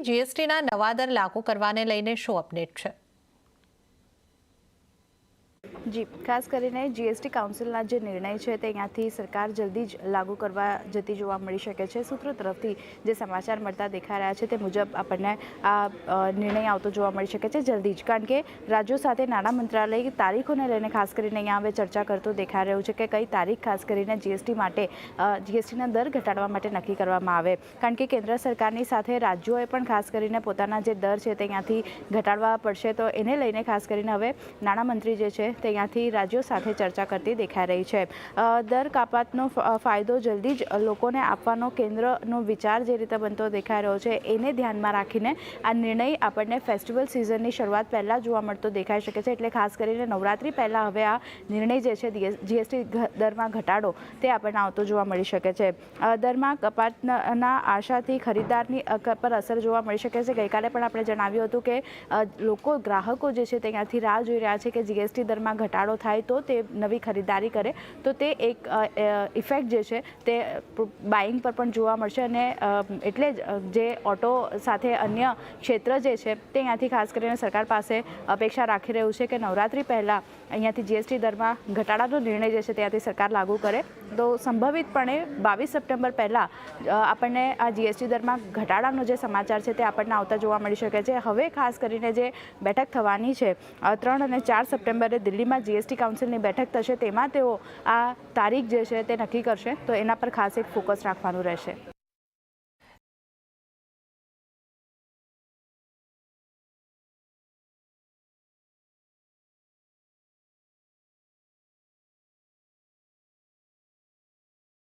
જીએસટીના નવા દર લાગુ કરવાને લઈને શું અપડેટ છે? જી, ખાસ કરીને જીએસટી કાઉન્સિલના જે નિર્ણય છે તે અહીંયાથી સરકાર જલ્દી જ લાગુ કરવા જતી જોવા મળી શકે છે। સૂત્રો તરફથી જે સમાચાર મળતા દેખાઈ રહ્યા છે તે મુજબ આપણને આ નિર્ણય આવતો જોવા મળી શકે છે જલ્દી જ, કારણ કે રાજ્યો સાથે નાણાં મંત્રાલય તારીખોને લઈને ખાસ કરીને અહીંયા હવે ચર્ચા કરતું દેખાઈ રહ્યું છે કે કઈ તારીખ ખાસ કરીને જીએસટી માટે જીએસટીના દર ઘટાડવા માટે નક્કી કરવામાં આવે, કારણ કે કેન્દ્ર સરકારની સાથે રાજ્યોએ પણ ખાસ કરીને પોતાના જે દર છે તે અહીંયાથી ઘટાડવા પડશે, તો એને લઈને ખાસ કરીને હવે નાણામંત્રી જે છે તે અહીંયાથી રાજ્યો સાથે ચર્ચા કરતી દેખાઈ રહી છે। દર કપાતનો ફાયદો જલ્દી જ લોકોને આપવાનો કેન્દ્રનો વિચાર જે રીતે બનતો દેખાઈ રહ્યો છે એને ધ્યાનમાં રાખીને આ નિર્ણય આપણને ફેસ્ટિવલ સિઝનની શરૂઆત પહેલાં જોવા મળતો દેખાઈ શકે છે। એટલે ખાસ કરીને નવરાત્રી પહેલાં હવે આ નિર્ણય જે છે જીએસટી દરમાં ઘટાડો તે આપણને આવતો જોવા મળી શકે છે। દરમાં કપાતના આશાથી ખરીદદારની પર અસર જોવા મળી શકે છે। ગઈકાલે પણ આપણે જણાવ્યું હતું કે ગ્રાહકો જે છે તે અહીંયાથી રાહ જોઈ રહ્યા છે કે જીએસટી દરમાં ઘટાડો થાય તો તે નવી ખરીદારી કરે, તો તે એક ઇફેક્ટ જે છે તે બાઇંગ પર પણ જોવા મળશે, અને એટલે જ જે ઓટો સાથે અન્ય ક્ષેત્ર જે છે તે અહીંયાથી ખાસ કરીને સરકાર પાસે અપેક્ષા રાખી રહ્યું છે કે નવરાત્રી પહેલાં અહીંયાથી જીએસટી દરમાં ઘટાડાનો નિર્ણય જે છે ત્યાંથી સરકાર લાગુ કરે, તો સંભવિતપણે 22 સપ્ટેમ્બર પહેલાં આપણને આ જીએસટી દરમાં ઘટાડાનો જે સમાચાર છે તે આપણને આવતા જોવા મળી શકે છે। હવે ખાસ કરીને જે બેઠક થવાની છે 3 અને 4 સપ્ટેમ્બરે દિલ્હીમાં જીએસટી કાઉન્સિલની બેઠક થશે, તેમાં તેઓ આ તારીખ જે છે તે નક્કી કરશે, તો એના પર ખાસ એક ફોકસ રાખવાનું રહેશે।